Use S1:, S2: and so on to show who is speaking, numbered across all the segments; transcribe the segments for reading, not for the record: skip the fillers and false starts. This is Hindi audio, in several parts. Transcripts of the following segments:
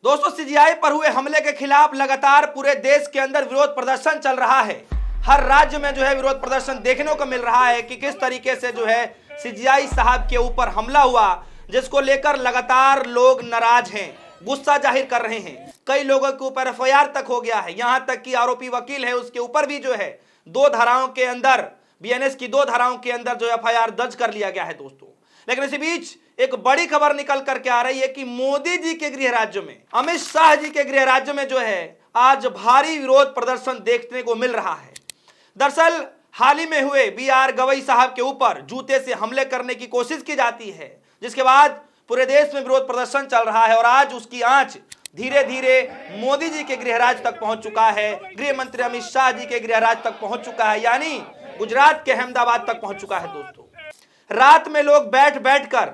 S1: दोस्तों, सीजीआई पर हुए हमले के खिलाफ लगातार पूरे देश के अंदर विरोध प्रदर्शन चल रहा है। हर राज्य में जो है विरोध प्रदर्शन देखने को मिल रहा है कि किस तरीके से जो है सीजीआई साहब के ऊपर हमला हुआ, जिसको लेकर लगातार लोग नाराज हैं, गुस्सा जाहिर कर रहे हैं। कई लोगों के ऊपर एफआईआर तक हो गया है, यहां तक कि आरोपी वकील है उसके ऊपर भी जो है 2 धाराओं के अंदर, बीएनएस की 2 धाराओं के अंदर जो एफआईआर दर्ज कर लिया गया है दोस्तों। लेकिन इसी बीच एक बड़ी खबर निकल करके आ रही है कि मोदी जी के गृह राज्य में, अमित शाह जी के गृह राज्य में जो है आज भारी विरोध प्रदर्शन देखने को मिल रहा है। दरअसल हाल ही में हुए बीआर गवई साहब के ऊपर जूते से हमले करने की कोशिश की जाती है, जिसके बाद पूरे देश में विरोध प्रदर्शन चल रहा है और आज उसकी आंच धीरे धीरे मोदी जी के गृह राज्य तक पहुंच चुका है, गृह मंत्री अमित शाह जी के गृह राज्य तक पहुंच चुका है, यानी गुजरात के अहमदाबाद तक पहुंच चुका है। दोस्तों, रात में लोग बैठ बैठकर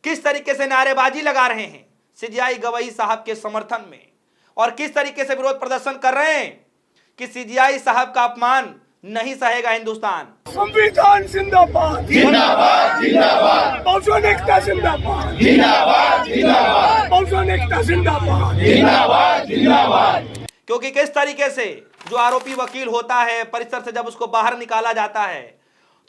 S1: किस तरीके से नारेबाजी लगा रहे हैं सीजीआई गवई साहब के समर्थन में, और किस तरीके से विरोध प्रदर्शन कर रहे हैं कि सीजीआई साहब का अपमान नहीं सहेगा हिंदुस्तान।
S2: संविधान जिंदाबाद जिंदाबाद जिंदाबाद, बहुजन एकता जिंदाबाद जिंदाबाद जिंदाबाद, बहुजन एकता जिंदाबाद जिंदाबाद जिंदाबाद।
S1: क्योंकि किस तरीके से जो आरोपी वकील होता है, परिसर से जब उसको बाहर निकाला जाता है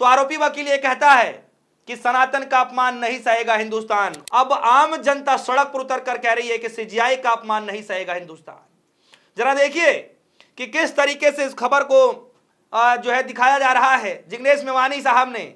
S1: तो आरोपी वकील ये कहता है कि सनातन का अपमान नहीं सहेगा हिंदुस्तान। अब आम जनता सड़क पर उतर कर कह रही है कि सीजीआई का अपमान नहीं सहेगा हिंदुस्तान। जरा देखिए कि किस तरीके से इस खबर को जो है दिखाया जा रहा है। जिग्नेश मेवानी साहब ने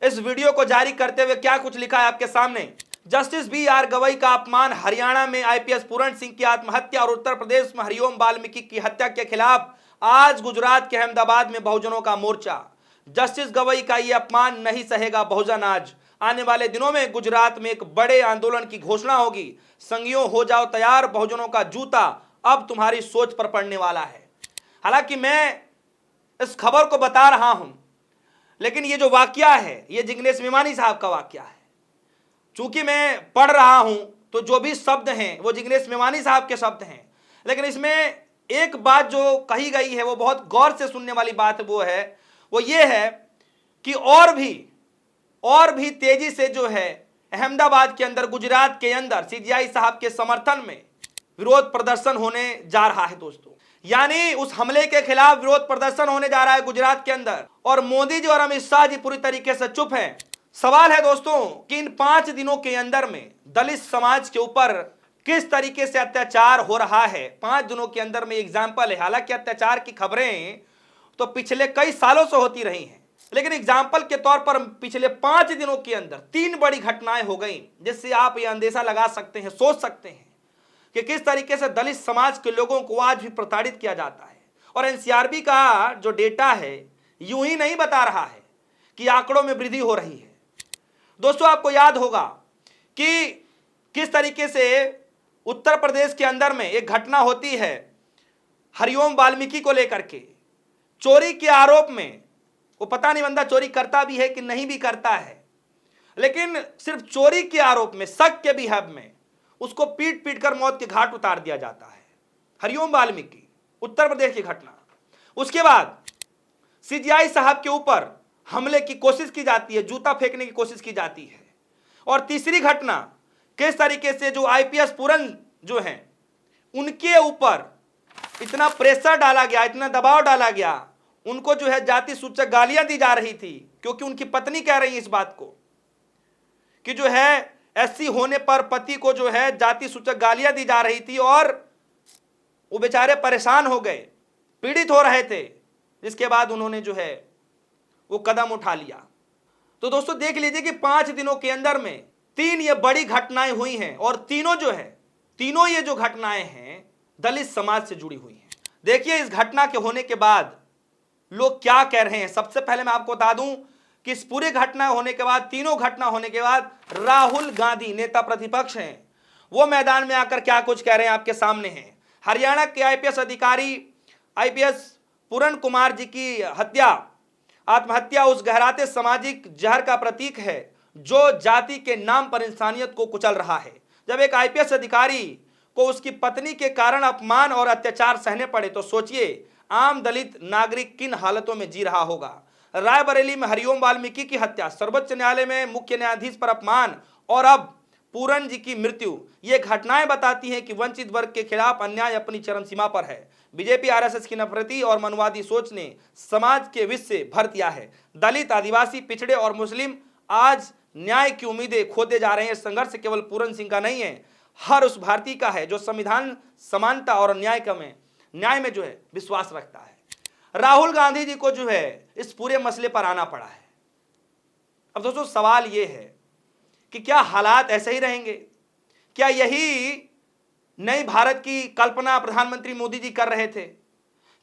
S1: इस वीडियो को जारी करते हुए क्या कुछ लिखा है आपके सामने। जस्टिस बीआर गवई का अपमान, हरियाणा में आईपीएस पूरण सिंह की आत्महत्या और उत्तर प्रदेश में हरिओम वाल्मीकि की हत्या के खिलाफ आज गुजरात के अहमदाबाद में बहुजनों का मोर्चा। जस्टिस गवई का यह अपमान नहीं सहेगा बहुजन। आज आने वाले दिनों में गुजरात में एक बड़े आंदोलन की घोषणा होगी। संगियों हो जाओ तैयार, बहुजनों का जूता अब तुम्हारी सोच पर पड़ने वाला है। हालांकि मैं इस खबर को बता रहा हूं, लेकिन ये जो वाकया है ये जिग्नेश मेवानी साहब का वाकया है। चूंकि मैं पढ़ रहा हूं तो जो भी शब्द हैं वो जिग्नेश मेवानी साहब के शब्द हैं, लेकिन इसमें एक बात जो कही गई है वो बहुत गौर से सुनने वाली बात वो ये है कि और भी तेजी से जो है अहमदाबाद के अंदर, गुजरात के अंदर सीजीआई साहब के समर्थन में विरोध प्रदर्शन होने जा रहा है दोस्तों। यानी उस हमले के खिलाफ विरोध प्रदर्शन होने जा रहा है गुजरात के अंदर, और मोदी जी और अमित शाह जी पूरी तरीके से चुप हैं। सवाल है दोस्तों कि इन 5 दिनों के अंदर में दलित समाज के ऊपर किस तरीके से अत्याचार हो रहा है। 5 दिनों के अंदर में एग्जाम्पल है। हालांकि अत्याचार की खबरें तो पिछले कई सालों से होती रही हैं, लेकिन एग्जाम्पल के तौर पर पिछले 5 दिनों के अंदर 3 बड़ी घटनाएं हो गई, जिससे आप यह अंदेशा लगा सकते हैं, सोच सकते हैं कि किस तरीके से दलित समाज के लोगों को आज भी प्रताड़ित किया जाता है। और एनसीआरबी का जो डेटा है यूं ही नहीं बता रहा है कि आंकड़ों में वृद्धि हो रही है। दोस्तों, आपको याद होगा कि किस तरीके से उत्तर प्रदेश के अंदर में एक घटना होती है हरिओम वाल्मीकि को लेकर के। चोरी के आरोप में वो पता नहीं बंदा चोरी करता भी है कि नहीं भी करता है, लेकिन सिर्फ चोरी के आरोप में, शक के बिहाफ में उसको पीट पीट कर मौत के घाट उतार दिया जाता है। हरिओम वाल्मीकि, उत्तर प्रदेश की घटना। उसके बाद सीजीआई साहब के ऊपर हमले की कोशिश की जाती है, जूता फेंकने की कोशिश की जाती है। और तीसरी घटना किस तरीके से जो आईपीएस पूरण जो हैं उनके ऊपर इतना प्रेशर डाला गया, इतना दबाव डाला गया, उनको जो है जाति सूचक गालियां दी जा रही थी, क्योंकि उनकी पत्नी कह रही है इस बात को कि जो है एससी होने पर पति को जो है जाति सूचक गालियां दी जा रही थी, और वो बेचारे परेशान हो गए, पीड़ित हो रहे थे, जिसके बाद उन्होंने जो है वो कदम उठा लिया। तो दोस्तों देख लीजिए कि 5 दिनों के अंदर में 3 ये बड़ी घटनाएं हुई हैं, और तीनों ये जो घटनाएं हैं दलित समाज से जुड़ी हुई हैं। देखिए इस घटना के होने के बाद लोग क्या कह रहे हैं। सबसे पहले मैं आपको बता दूं कि इस पूरे घटना होने के बाद, तीनों घटना होने के बाद, राहुल गांधी नेता प्रतिपक्ष हैं, वो मैदान में आकर क्या कुछ कह रहे हैं आपके सामने हैं। हरियाणा के आईपीएस अधिकारी आईपीएस पूरण कुमार जी की आत्महत्या उस गहराते सामाजिक जहर का प्रतीक है जो जाति के नाम पर इंसानियत को कुचल रहा है। जब एक आईपीएस अधिकारी को उसकी पत्नी के कारण अपमान और अत्याचार सहने पड़े तो सोचिए आम दलित नागरिक किन हालतों में जी रहा होगा। रायबरेली में हरिओम वाल्मीकि की हत्या, सर्वोच्च न्यायालय में मुख्य न्यायाधीश पर अपमान, और अब पूरन जी की मृत्यु, ये घटनाएं बताती हैं कि वंचित वर्ग के खिलाफ अन्याय अपनी चरम सीमा पर है। बीजेपी आरएसएस की नफरती और मनवादी सोच ने समाज के विष से भर दिया है। दलित, आदिवासी, पिछड़े और मुस्लिम आज न्याय की उम्मीदें खोते जा रहे हैं। संघर्ष केवल पूरन सिंह का नहीं है, हर उस भारतीय का है जो संविधान, समानता और न्याय में जो है विश्वास रखता है। राहुल गांधी जी को जो है इस पूरे मसले पर आना पड़ा है। अब दोस्तों सवाल यह है कि क्या हालात ऐसे ही रहेंगे? क्या यही नई भारत की कल्पना प्रधानमंत्री मोदी जी कर रहे थे?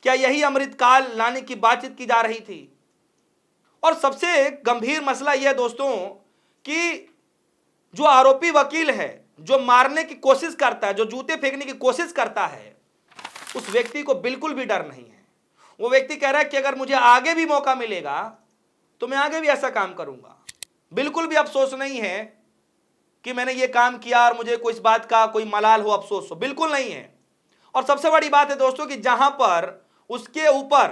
S1: क्या यही अमृतकाल लाने की बातचीत की जा रही थी? और सबसे गंभीर मसला यह है दोस्तों कि जो आरोपी वकील है, जो मारने की कोशिश करता है, जो जूते फेंकने की कोशिश करता है, उस व्यक्ति को बिल्कुल भी डर नहीं है। वो व्यक्ति कह रहा है कि अगर मुझे आगे भी मौका मिलेगा तो मैं आगे भी ऐसा काम करूंगा। बिल्कुल भी अफसोस नहीं है कि मैंने ये काम किया और मुझे कोई इस बात का कोई मलाल हो, अफसोस हो, बिल्कुल नहीं है। और सबसे बड़ी बात है दोस्तों कि जहां पर उसके ऊपर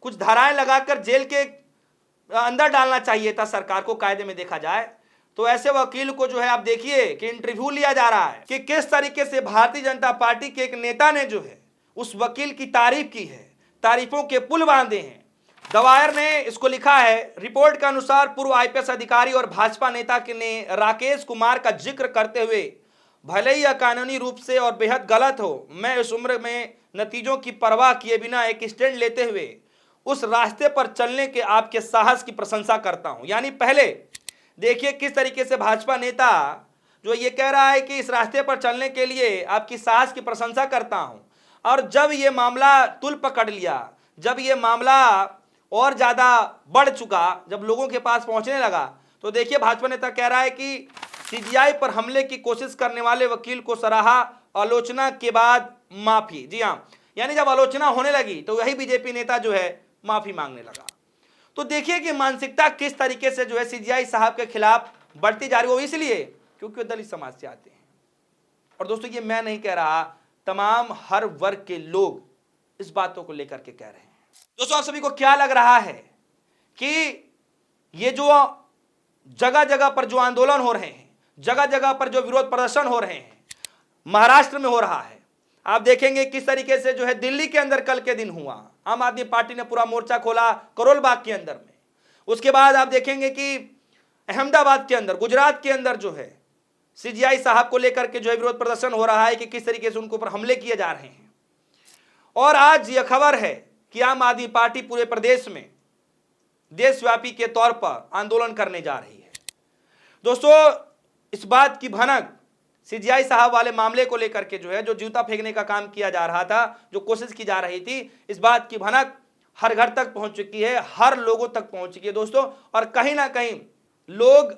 S1: कुछ धाराएं लगाकर जेल के अंदर डालना चाहिए था सरकार को, कायदे में देखा जाए तो ऐसे वकील को जो है आप देखिए कि इंटरव्यू लिया जा रहा है कि किस तरीके से भारतीय जनता पार्टी के एक नेता ने जो है उस वकील की तारीफ की है, तारीफों के पुल बांधे हैं। द वायर ने इसको लिखा है, रिपोर्ट के अनुसार पूर्व आईपीएस अधिकारी और भाजपा नेता ने राकेश कुमार का जिक्र करते हुए, भले ही कानूनी रूप से और बेहद गलत हो, मैं इस उम्र में नतीजों की परवाह किए बिना एक स्टैंड लेते हुए उस रास्ते पर चलने के आपके साहस की प्रशंसा करता हूं। यानी पहले देखिए किस तरीके से भाजपा नेता जो ये कह रहा है कि इस रास्ते पर चलने के लिए आपकी साहस की प्रशंसा करता हूं, और जब ये मामला तुल पकड़ लिया, जब ये मामला और ज्यादा बढ़ चुका, जब लोगों के पास पहुंचने लगा, तो देखिए भाजपा नेता कह रहा है कि सीजीआई पर हमले की कोशिश करने वाले वकील को सराहा, आलोचना के बाद माफी। जी हाँ, यानी जब आलोचना होने लगी तो वही बीजेपी नेता जो है माफी मांगने लगा। तो देखिए कि मानसिकता किस तरीके से जो है सीजीआई साहब के खिलाफ बढ़ती जा रही है। वो इसलिए क्योंकि वो दलित समाज से आते हैं। और दोस्तों ये मैं नहीं कह रहा, तमाम हर वर्ग के लोग इस बातों को लेकर के कह रहे हैं। दोस्तों आप सभी को क्या लग रहा है कि ये जो जगह जगह पर जो आंदोलन हो रहे हैं, जगह जगह पर जो विरोध प्रदर्शन हो रहे हैं, महाराष्ट्र में हो रहा है, आप देखेंगे किस तरीके से जो है दिल्ली के अंदर कल के दिन हुआ, आम आदमी पार्टी ने पूरा मोर्चा खोला करोल बाग के अंदर में। उसके बाद आप देखेंगे कि अहमदाबाद के अंदर, गुजरात के अंदर जो है सीजीआई साहब को लेकर के जो है विरोध प्रदर्शन हो रहा है कि किस तरीके से उनके ऊपर हमले किए जा रहे हैं। और आज यह खबर है कि आम आदमी पार्टी पूरे प्रदेश में देशव्यापी के तौर पर आंदोलन करने जा रही है। दोस्तों इस बात की भनक सीजीआई साहब वाले मामले को लेकर के जो है, जो जूता फेंकने का काम किया जा रहा था, जो कोशिश की जा रही थी, इस बात की भनक हर घर तक पहुंच चुकी है, हर लोगों तक पहुंच चुकी है दोस्तों। और कहीं ना कहीं लोग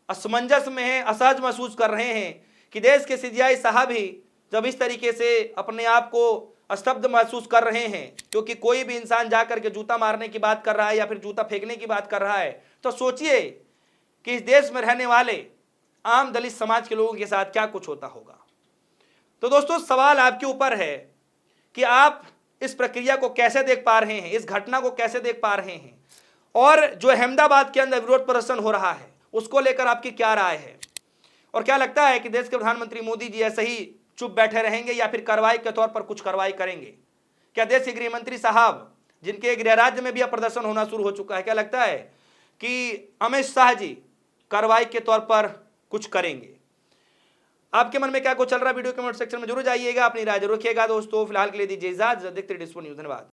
S1: असमंजस में हैं, असहज महसूस कर रहे हैं कि देश के सीजीआई साहब ही जब इस तरीके से अपने आप को स्तब्ध महसूस कर रहे हैं, क्योंकि कोई भी इंसान जाकर के जूता मारने की बात कर रहा है या फिर जूता फेंकने की बात कर रहा है, तो सोचिए कि इस देश में रहने वाले आम दलित समाज के लोगों के साथ क्या कुछ होता होगा। तो दोस्तों सवाल आपके ऊपर है कि आप इस प्रक्रिया को कैसे देख पा रहे हैं, इस घटना को कैसे देख पा रहे हैं, और जो अहमदाबाद के अंदर विरोध प्रदर्शन हो रहा है उसको लेकर आपकी क्या राय है, और क्या लगता है कि देश के प्रधानमंत्री मोदी जी ऐसे ही चुप बैठे रहेंगे या फिर कार्रवाई के तौर पर कुछ कार्रवाई करेंगे? क्या देश के गृह मंत्री साहब, जिनके गृह राज्य में भी अब प्रदर्शन होना शुरू हो चुका है, क्या लगता है कि अमित शाह जी कार्रवाई के तौर पर कुछ करेंगे? आपके मन में क्या कुछ चल रहा है वीडियो कमेंट सेक्शन में जरूर जाइएगा, अपनी राय जरूर रखिएगा। दोस्तों फिलहाल के लिए दीजिए इजाजत, देखते रहिए डिस्पो न्यूज़। धन्यवाद।